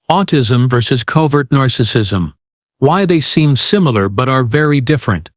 Autism versus covert narcissism. Why they seem similar but are very different.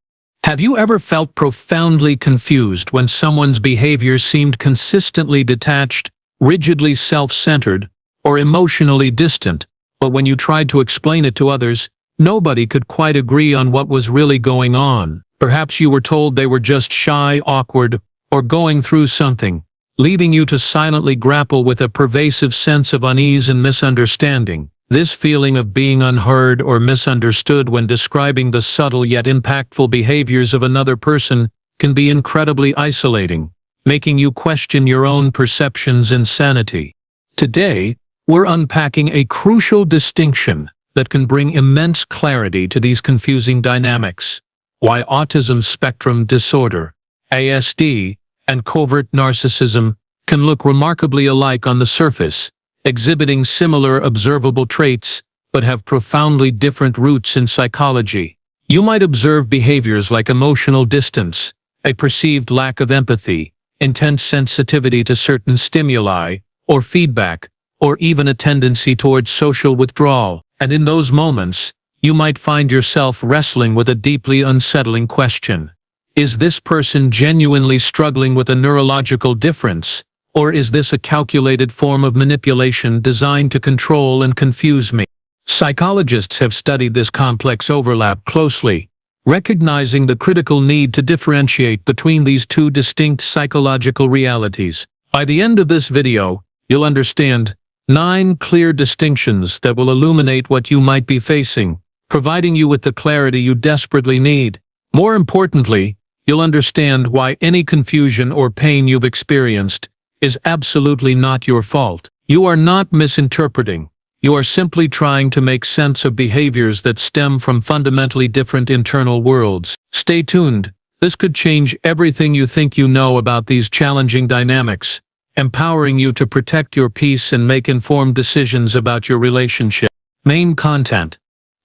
Have you ever felt profoundly confused when someone's behavior seemed consistently detached, rigidly self-centered, or emotionally distant, but when you tried to explain it to others, nobody could quite agree on what was really going on? Perhaps you were told they were just shy, awkward, or going through something, leaving you to silently grapple with a pervasive sense of unease and misunderstanding. This feeling of being unheard or misunderstood when describing the subtle yet impactful behaviors of another person can be incredibly isolating, making you question your own perceptions and sanity. Today, we're unpacking a crucial distinction that can bring immense clarity to these confusing dynamics. Why autism spectrum disorder, ASD, and covert narcissism can look remarkably alike on the surface, exhibiting similar observable traits, but have profoundly different roots in psychology. You might observe behaviors like emotional distance, a perceived lack of empathy, intense sensitivity to certain stimuli, or feedback, or even a tendency towards social withdrawal. And in those moments, you might find yourself wrestling with a deeply unsettling question. Is this person genuinely struggling with a neurological difference, or is this a calculated form of manipulation designed to control and confuse me? Psychologists have studied this complex overlap closely, recognizing the critical need to differentiate between these two distinct psychological realities. By the end of this video, you'll understand 9 clear distinctions that will illuminate what you might be facing, providing you with the clarity you desperately need. More importantly, you'll understand why any confusion or pain you've experienced is absolutely not your fault. You are not misinterpreting. You are simply trying to make sense of behaviors that stem from fundamentally different internal worlds. Stay tuned. This could change everything you think you know about these challenging dynamics, empowering you to protect your peace and make informed decisions about your relationship. Main content.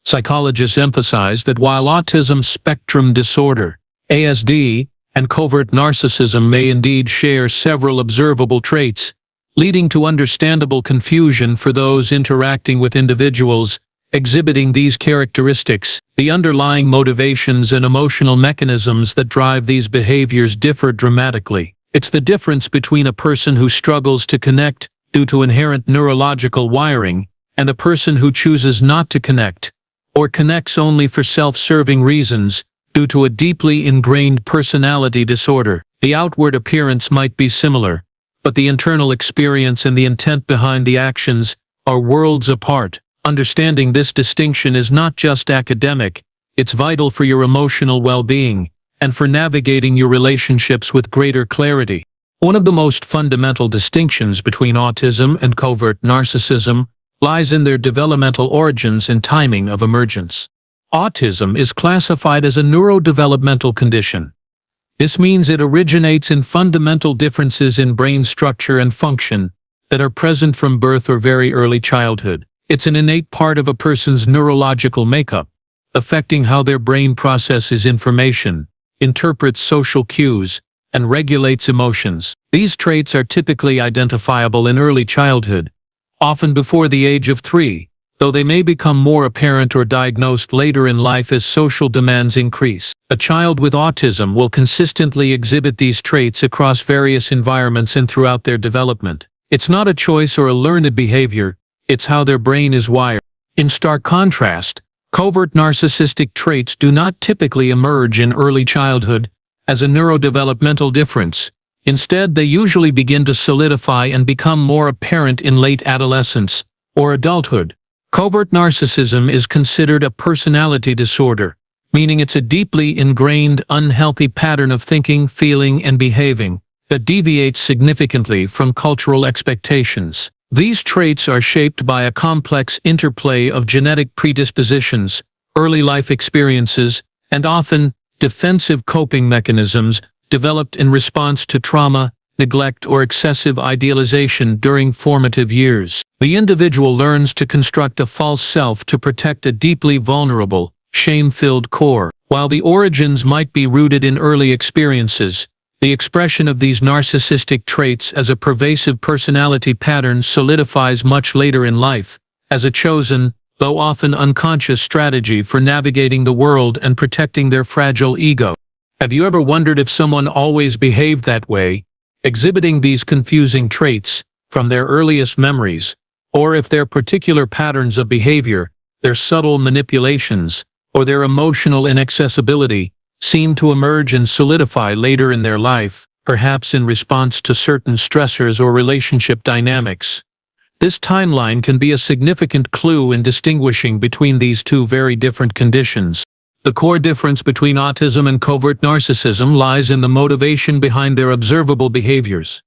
Psychologists emphasize that while autism spectrum disorder, ASD, and covert narcissism may indeed share several observable traits, leading to understandable confusion for those interacting with individuals exhibiting these characteristics, the underlying motivations and emotional mechanisms that drive these behaviors differ dramatically. It's the difference between a person who struggles to connect due to inherent neurological wiring and a person who chooses not to connect, or connects only for self-serving reasons due to a deeply ingrained personality disorder. The outward appearance might be similar, but the internal experience and the intent behind the actions are worlds apart. Understanding this distinction is not just academic, it's vital for your emotional well-being and for navigating your relationships with greater clarity. One of the most fundamental distinctions between autism and covert narcissism lies in their developmental origins and timing of emergence. Autism is classified as a neurodevelopmental condition. This means it originates in fundamental differences in brain structure and function that are present from birth or very early childhood. It's an innate part of a person's neurological makeup, affecting how their brain processes information, interprets social cues, and regulates emotions. These traits are typically identifiable in early childhood, often before the age of 3, though they may become more apparent or diagnosed later in life as social demands increase. A child with autism will consistently exhibit these traits across various environments and throughout their development. It's not a choice or a learned behavior, it's how their brain is wired. In stark contrast, covert narcissistic traits do not typically emerge in early childhood as a neurodevelopmental difference. Instead, they usually begin to solidify and become more apparent in late adolescence or adulthood. Covert narcissism is considered a personality disorder, meaning it's a deeply ingrained, unhealthy pattern of thinking, feeling, and behaving that deviates significantly from cultural expectations. These traits are shaped by a complex interplay of genetic predispositions, early life experiences, and often defensive coping mechanisms developed in response to trauma, neglect, or excessive idealization during formative years. The individual learns to construct a false self to protect a deeply vulnerable, shame-filled core. While the origins might be rooted in early experiences, the expression of these narcissistic traits as a pervasive personality pattern solidifies much later in life, as a chosen, though often unconscious strategy for navigating the world and protecting their fragile ego. Have you ever wondered if someone always behaved that way, exhibiting these confusing traits from their earliest memories, or if their particular patterns of behavior, their subtle manipulations, or their emotional inaccessibility seem to emerge and solidify later in their life, perhaps in response to certain stressors or relationship dynamics? This timeline can be a significant clue in distinguishing between these two very different conditions. The core difference between autism and covert narcissism lies in the motivation behind their observable behaviors.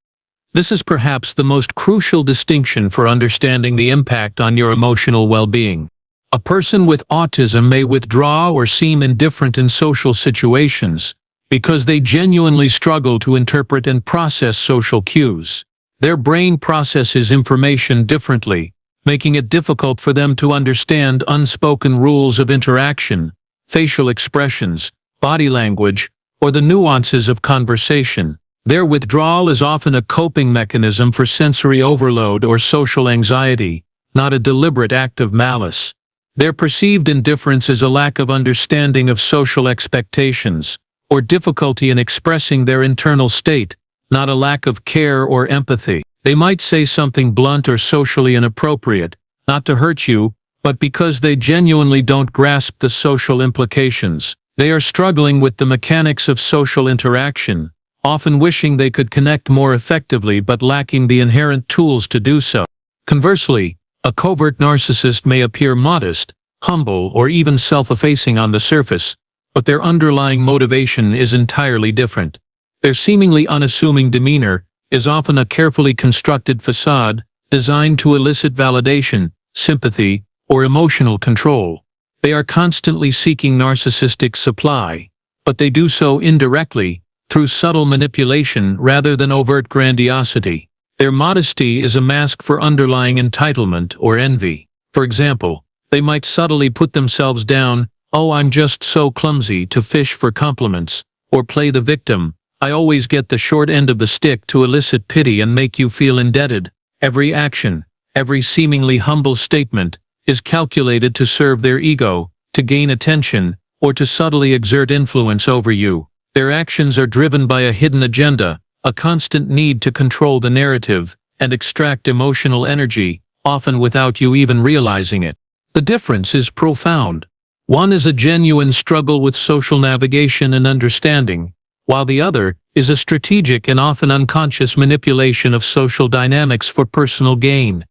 This is perhaps the most crucial distinction for understanding the impact on your emotional well-being. A person with autism may withdraw or seem indifferent in social situations because they genuinely struggle to interpret and process social cues. Their brain processes information differently, making it difficult for them to understand unspoken rules of interaction, facial expressions, body language, or the nuances of conversation. Their withdrawal is often a coping mechanism for sensory overload or social anxiety, not a deliberate act of malice. Their perceived indifference is a lack of understanding of social expectations, or difficulty in expressing their internal state, not a lack of care or empathy. They might say something blunt or socially inappropriate, not to hurt you, but because they genuinely don't grasp the social implications. They are struggling with the mechanics of social interaction, often wishing they could connect more effectively but lacking the inherent tools to do so. Conversely, a covert narcissist may appear modest, humble, or even self-effacing on the surface, but their underlying motivation is entirely different. Their seemingly unassuming demeanor is often a carefully constructed facade designed to elicit validation, sympathy, or emotional control. They are constantly seeking narcissistic supply, but they do so indirectly, through subtle manipulation rather than overt grandiosity. Their modesty is a mask for underlying entitlement or envy. For example, they might subtly put themselves down, "Oh, I'm just so clumsy," to fish for compliments, or play the victim, "I always get the short end of the stick," to elicit pity and make you feel indebted. Every action, every seemingly humble statement, is calculated to serve their ego, to gain attention, or to subtly exert influence over you. Their actions are driven by a hidden agenda, a constant need to control the narrative and extract emotional energy, often without you even realizing it. The difference is profound. One is a genuine struggle with social navigation and understanding, while the other is a strategic and often unconscious manipulation of social dynamics for personal gain.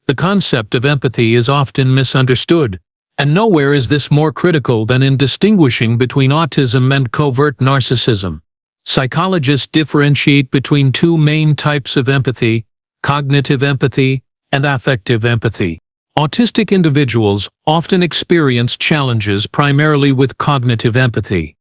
The concept of empathy is often misunderstood, and nowhere is this more critical than in distinguishing between autism and covert narcissism. Psychologists differentiate between two main types of empathy: cognitive empathy and affective empathy. Autistic individuals often experience challenges primarily with cognitive empathy.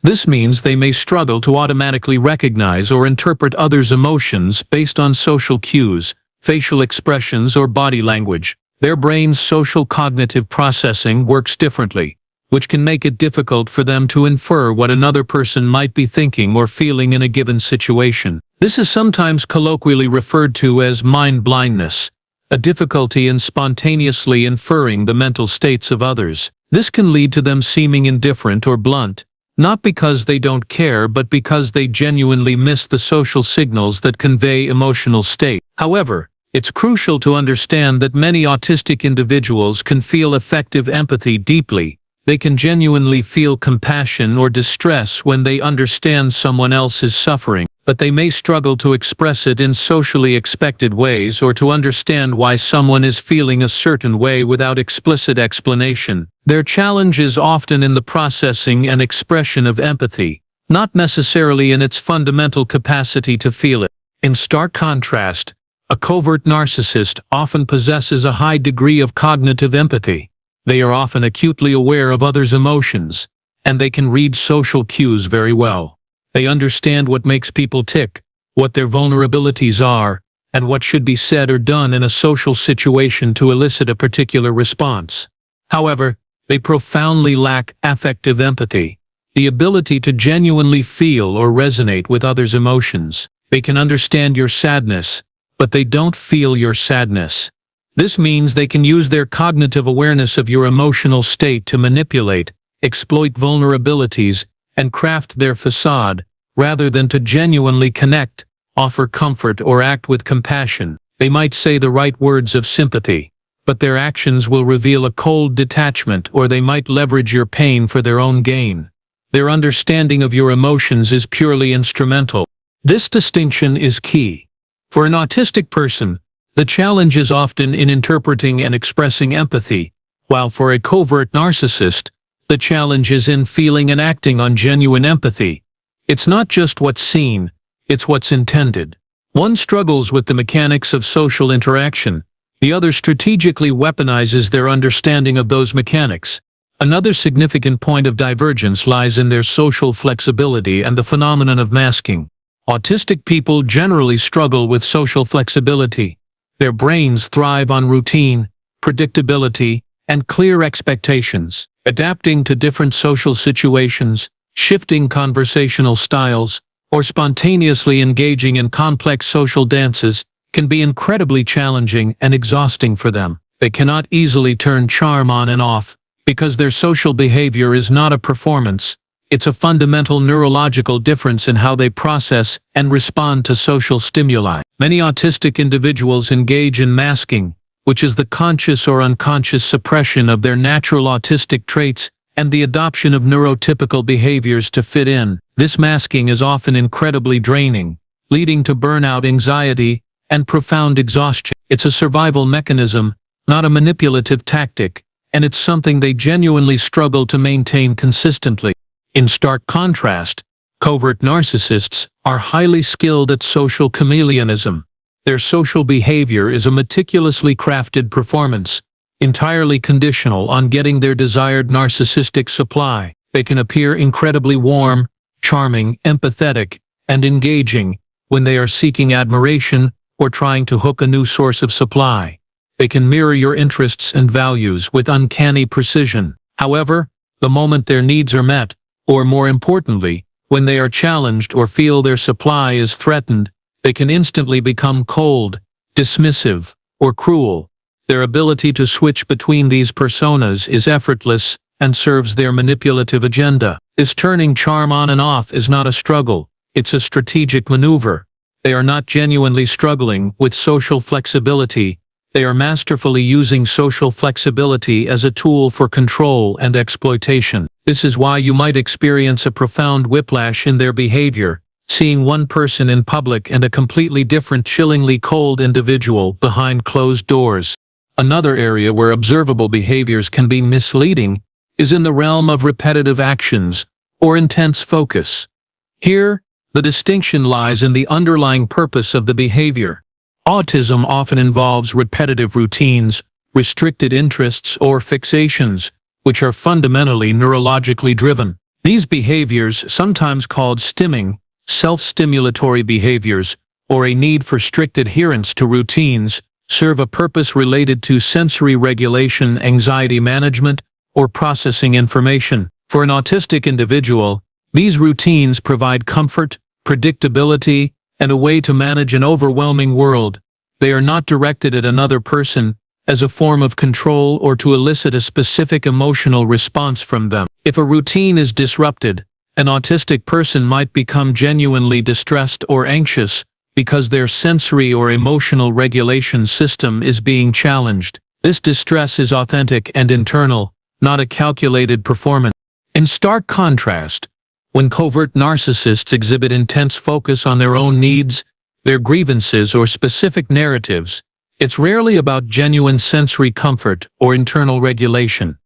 This means they may struggle to automatically recognize or interpret others' emotions based on social cues, facial expressions, or body language. Their brain's social cognitive processing works differently, which can make it difficult for them to infer what another person might be thinking or feeling in a given situation. This is sometimes colloquially referred to as mind blindness, a difficulty in spontaneously inferring the mental states of others. This can lead to them seeming indifferent or blunt, not because they don't care but because they genuinely miss the social signals that convey emotional state. However, it's crucial to understand that many autistic individuals can feel effective empathy deeply. They can genuinely feel compassion or distress when they understand someone else's suffering, but they may struggle to express it in socially expected ways or to understand why someone is feeling a certain way without explicit explanation. Their challenge is often in the processing and expression of empathy, not necessarily in its fundamental capacity to feel it. In stark contrast, a covert narcissist often possesses a high degree of cognitive empathy. They are often acutely aware of others' emotions, and they can read social cues very well. They understand what makes people tick, what their vulnerabilities are, and what should be said or done in a social situation to elicit a particular response. However, they profoundly lack affective empathy, the ability to genuinely feel or resonate with others' emotions. They can understand your sadness, but they don't feel your sadness. This means they can use their cognitive awareness of your emotional state to manipulate, exploit vulnerabilities, and craft their facade, rather than to genuinely connect, offer comfort, or act with compassion. They might say the right words of sympathy, but their actions will reveal a cold detachment, or they might leverage your pain for their own gain. Their understanding of your emotions is purely instrumental. This distinction is key. For an autistic person, the challenge is often in interpreting and expressing empathy, while for a covert narcissist, the challenge is in feeling and acting on genuine empathy. It's not just what's seen, it's what's intended. One struggles with the mechanics of social interaction, the other strategically weaponizes their understanding of those mechanics. Another significant point of divergence lies in their social flexibility and the phenomenon of masking. Autistic people generally struggle with social flexibility. Their brains thrive on routine, predictability, and clear expectations. Adapting to different social situations, shifting conversational styles, or spontaneously engaging in complex social dances can be incredibly challenging and exhausting for them. They cannot easily turn charm on and off, because their social behavior is not a performance. It's a fundamental neurological difference in how they process and respond to social stimuli. Many autistic individuals engage in masking, which is the conscious or unconscious suppression of their natural autistic traits and the adoption of neurotypical behaviors to fit in. This masking is often incredibly draining, leading to burnout, anxiety, and profound exhaustion. It's a survival mechanism, not a manipulative tactic, and it's something they genuinely struggle to maintain consistently. In stark contrast, covert narcissists are highly skilled at social chameleonism. Their social behavior is a meticulously crafted performance, entirely conditional on getting their desired narcissistic supply. They can appear incredibly warm, charming, empathetic, and engaging when they are seeking admiration or trying to hook a new source of supply. They can mirror your interests and values with uncanny precision. However, the moment their needs are met, or more importantly, when they are challenged or feel their supply is threatened, they can instantly become cold, dismissive, or cruel. Their ability to switch between these personas is effortless and serves their manipulative agenda. This turning charm on and off is not a struggle, it's a strategic maneuver. They are not genuinely struggling with social flexibility. They are masterfully using social flexibility as a tool for control and exploitation. This is why you might experience a profound whiplash in their behavior, seeing one person in public and a completely different, chillingly cold individual behind closed doors. Another area where observable behaviors can be misleading is in the realm of repetitive actions or intense focus. Here, the distinction lies in the underlying purpose of the behavior. Autism often involves repetitive routines, restricted interests, or fixations, which are fundamentally neurologically driven. These behaviors, sometimes called stimming, self-stimulatory behaviors, or a need for strict adherence to routines, serve a purpose related to sensory regulation, anxiety management, or processing information. For an autistic individual, these routines provide comfort, predictability, and a way to manage an overwhelming world. They are not directed at another person as a form of control or to elicit a specific emotional response from them. If a routine is disrupted, an autistic person might become genuinely distressed or anxious because their sensory or emotional regulation system is being challenged. This distress is authentic and internal, not a calculated performance. In stark contrast, when covert narcissists exhibit intense focus on their own needs, their grievances, or specific narratives, it's rarely about genuine sensory comfort or internal regulation.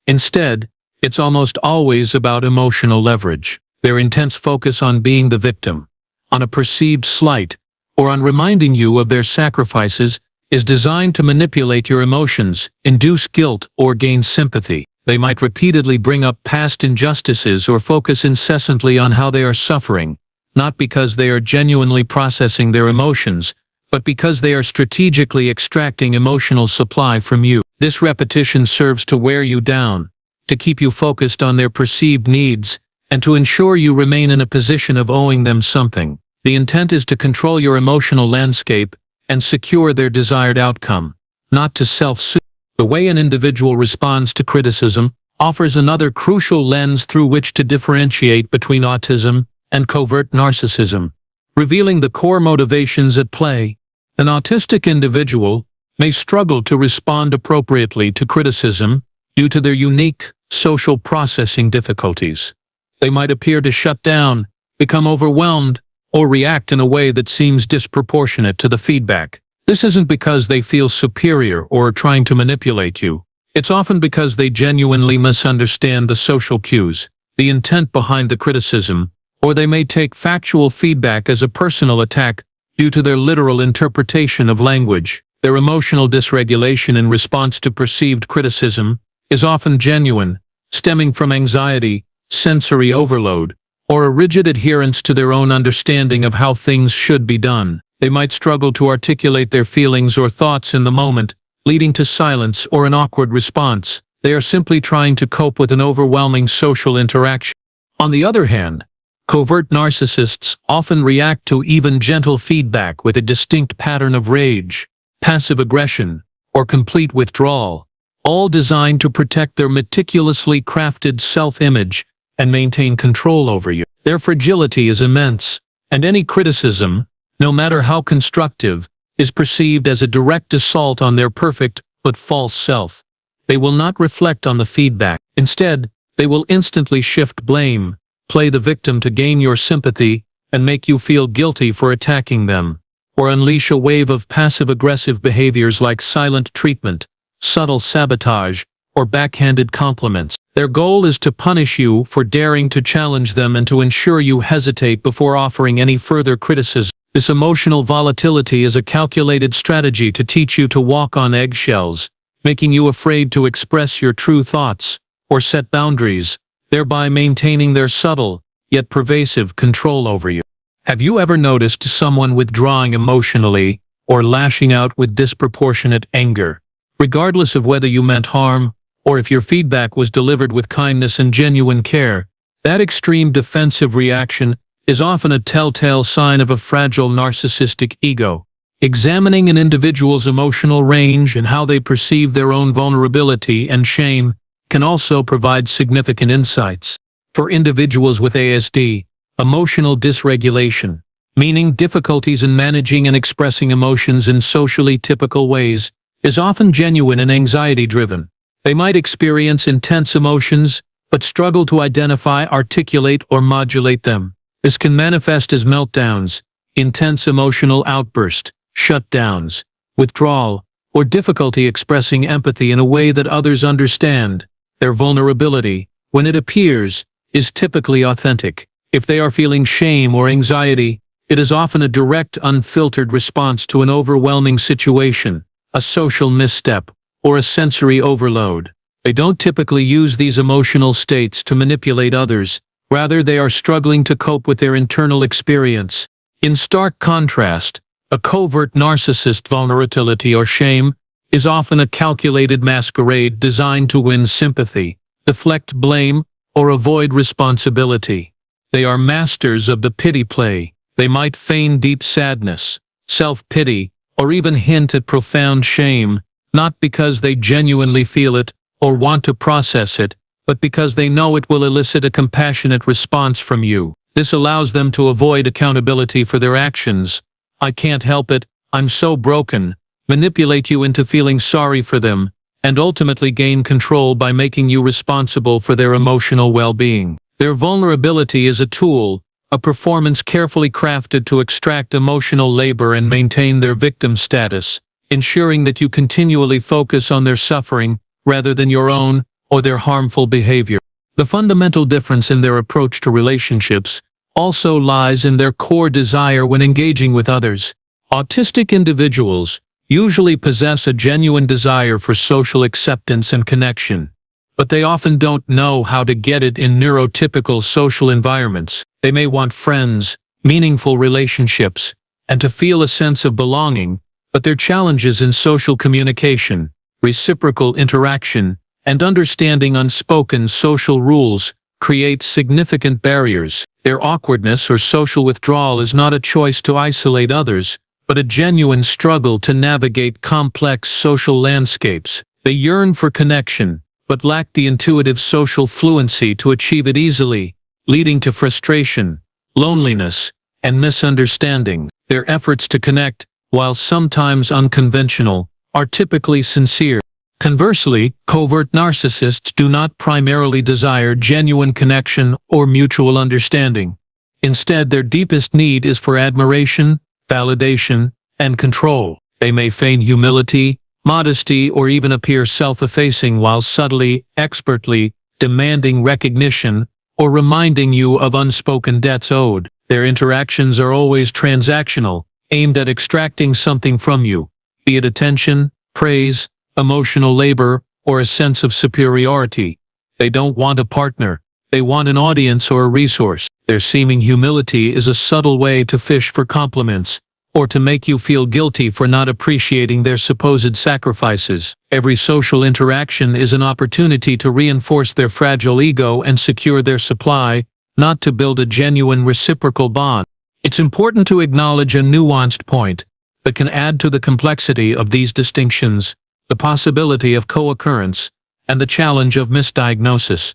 Instead, it's almost always about emotional leverage. Their intense focus on being the victim, on a perceived slight, or on reminding you of their sacrifices is designed to manipulate your emotions, induce guilt, or gain sympathy. They might repeatedly bring up past injustices or focus incessantly on how they are suffering, not because they are genuinely processing their emotions, but because they are strategically extracting emotional supply from you. This repetition serves to wear you down, to keep you focused on their perceived needs, and to ensure you remain in a position of owing them something. The intent is to control your emotional landscape and secure their desired outcome, not to self-soothe. The way an individual responds to criticism offers another crucial lens through which to differentiate between autism and covert narcissism, revealing the core motivations at play. An autistic individual may struggle to respond appropriately to criticism due to their unique social processing difficulties. They might appear to shut down, become overwhelmed, or react in a way that seems disproportionate to the feedback. This isn't because they feel superior or are trying to manipulate you. It's often because they genuinely misunderstand the social cues, the intent behind the criticism, or they may take factual feedback as a personal attack due to their literal interpretation of language. Their emotional dysregulation in response to perceived criticism is often genuine, stemming from anxiety, sensory overload, or a rigid adherence to their own understanding of how things should be done. They might struggle to articulate their feelings or thoughts in the moment, leading to silence or an awkward response. They are simply trying to cope with an overwhelming social interaction. On the other hand, covert narcissists often react to even gentle feedback with a distinct pattern of rage, passive aggression, or complete withdrawal, all designed to protect their meticulously crafted self-image and maintain control over you. Their fragility is immense, and any criticism, no matter how constructive, is perceived as a direct assault on their perfect but false self. They will not reflect on the feedback. Instead, they will instantly shift blame, play the victim to gain your sympathy, and make you feel guilty for attacking them, or unleash a wave of passive-aggressive behaviors like silent treatment, subtle sabotage, or backhanded compliments. Their goal is to punish you for daring to challenge them and to ensure you hesitate before offering any further criticism. This emotional volatility is a calculated strategy to teach you to walk on eggshells, making you afraid to express your true thoughts or set boundaries, thereby maintaining their subtle, yet pervasive control over you. Have you ever noticed someone withdrawing emotionally or lashing out with disproportionate anger, regardless of whether you meant harm or if your feedback was delivered with kindness and genuine care? That extreme defensive reaction is often a telltale sign of a fragile narcissistic ego. Examining an individual's emotional range and how they perceive their own vulnerability and shame can also provide significant insights. For individuals with ASD, emotional dysregulation, meaning difficulties in managing and expressing emotions in socially typical ways, is often genuine and anxiety-driven. They might experience intense emotions, but struggle to identify, articulate, or modulate them. This can manifest as meltdowns, intense emotional outbursts, shutdowns, withdrawal, or difficulty expressing empathy in a way that others understand. Their vulnerability, when it appears, is typically authentic. If they are feeling shame or anxiety, it is often a direct, unfiltered response to an overwhelming situation, a social misstep, or a sensory overload. They don't typically use these emotional states to manipulate others. Rather, they are struggling to cope with their internal experience. In stark contrast, a covert narcissist vulnerability or shame is often a calculated masquerade designed to win sympathy, deflect blame, or avoid responsibility. They are masters of the pity play. They might feign deep sadness, self-pity, or even hint at profound shame, not because they genuinely feel it or want to process it, but because they know it will elicit a compassionate response from you. This allows them to avoid accountability for their actions. "I can't help it, I'm so broken," manipulate you into feeling sorry for them, and ultimately gain control by making you responsible for their emotional well-being. Their vulnerability is a tool, a performance carefully crafted to extract emotional labor and maintain their victim status, ensuring that you continually focus on their suffering rather than your own or their harmful behavior. The fundamental difference in their approach to relationships also lies in their core desire when engaging with others. Autistic individuals usually possess a genuine desire for social acceptance and connection, but they often don't know how to get it in neurotypical social environments. They may want friends, meaningful relationships, and to feel a sense of belonging, but their challenges in social communication, reciprocal interaction, and understanding unspoken social rules create significant barriers. Their awkwardness or social withdrawal is not a choice to isolate others, but a genuine struggle to navigate complex social landscapes. They yearn for connection, but lack the intuitive social fluency to achieve it easily, leading to frustration, loneliness, and misunderstanding. Their efforts to connect, while sometimes unconventional, are typically sincere. Conversely, covert narcissists do not primarily desire genuine connection or mutual understanding. Instead, their deepest need is for admiration, validation, and control. They may feign humility, modesty, or even appear self-effacing while subtly, expertly demanding recognition or reminding you of unspoken debts owed. Their interactions are always transactional, aimed at extracting something from you, be it attention, praise, emotional labor, or a sense of superiority. They don't want a partner. They want an audience or a resource. Their seeming humility is a subtle way to fish for compliments, or to make you feel guilty for not appreciating their supposed sacrifices. Every social interaction is an opportunity to reinforce their fragile ego and secure their supply, not to build a genuine reciprocal bond. It's important to acknowledge a nuanced point that can add to the complexity of these distinctions: the possibility of co-occurrence and the challenge of misdiagnosis.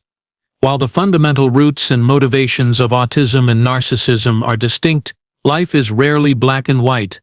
While the fundamental roots and motivations of autism and narcissism are distinct, life is rarely black and white.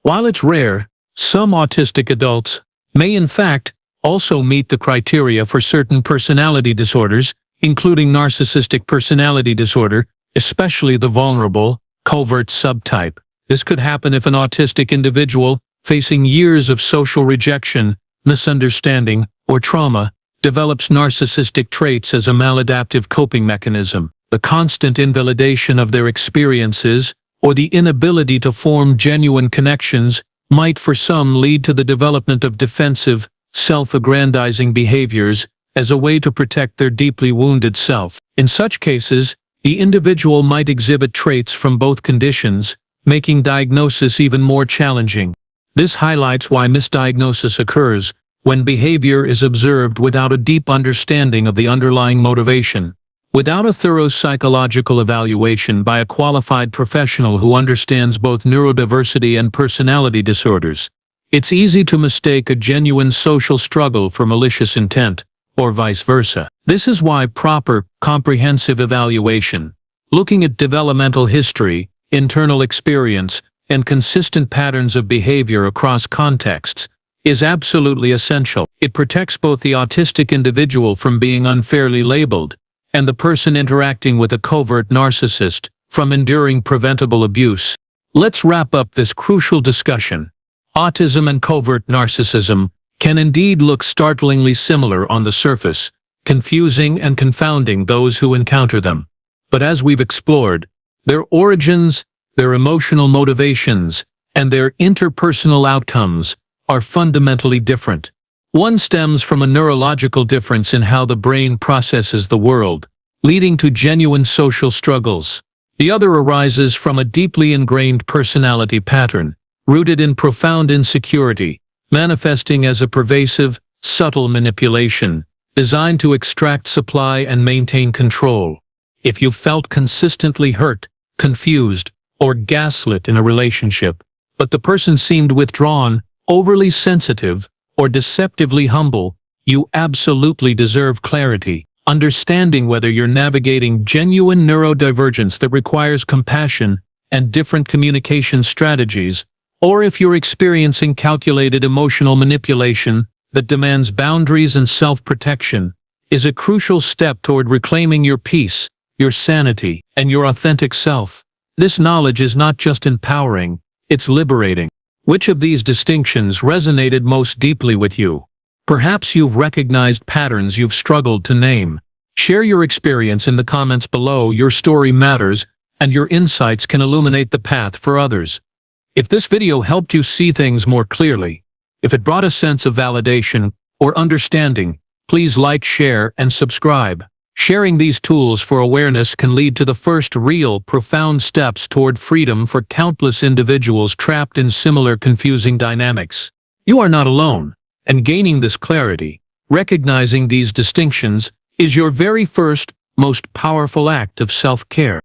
While it's rare, some autistic adults may in fact also meet the criteria for certain personality disorders, including narcissistic personality disorder, especially the vulnerable, covert subtype. This could happen if an autistic individual, facing years of social rejection, misunderstanding, or trauma, develops narcissistic traits as a maladaptive coping mechanism. The constant invalidation of their experiences, or the inability to form genuine connections, might for some lead to the development of defensive, self-aggrandizing behaviors as a way to protect their deeply wounded self. In such cases, the individual might exhibit traits from both conditions, making diagnosis even more challenging. This highlights why misdiagnosis occurs when behavior is observed without a deep understanding of the underlying motivation. Without a thorough psychological evaluation by a qualified professional who understands both neurodiversity and personality disorders, it's easy to mistake a genuine social struggle for malicious intent, or vice versa. This is why proper, comprehensive evaluation, looking at developmental history, internal experience, and consistent patterns of behavior across contexts, is absolutely essential. It protects both the autistic individual from being unfairly labeled, and the person interacting with a covert narcissist from enduring preventable abuse. Let's wrap up this crucial discussion. Autism and covert narcissism can indeed look startlingly similar on the surface, confusing and confounding those who encounter them. But as we've explored, their origins, their emotional motivations, and their interpersonal outcomes are fundamentally different. One stems from a neurological difference in how the brain processes the world, leading to genuine social struggles. The other arises from a deeply ingrained personality pattern, rooted in profound insecurity, manifesting as a pervasive, subtle manipulation, designed to extract supply and maintain control. If you felt consistently hurt, confused, or gaslit in a relationship, but the person seemed withdrawn, overly sensitive, or deceptively humble, you absolutely deserve clarity. Understanding whether you're navigating genuine neurodivergence that requires compassion and different communication strategies, or if you're experiencing calculated emotional manipulation that demands boundaries and self-protection, is a crucial step toward reclaiming your peace, your sanity, and your authentic self. This knowledge is not just empowering, it's liberating. Which of these distinctions resonated most deeply with you? Perhaps you've recognized patterns you've struggled to name. Share your experience in the comments below. Your story matters, and your insights can illuminate the path for others. If this video helped you see things more clearly, if it brought a sense of validation or understanding, please like, share, and subscribe. Sharing these tools for awareness can lead to the first real, profound steps toward freedom for countless individuals trapped in similar confusing dynamics. You are not alone, and gaining this clarity, recognizing these distinctions, is your very first, most powerful act of self-care.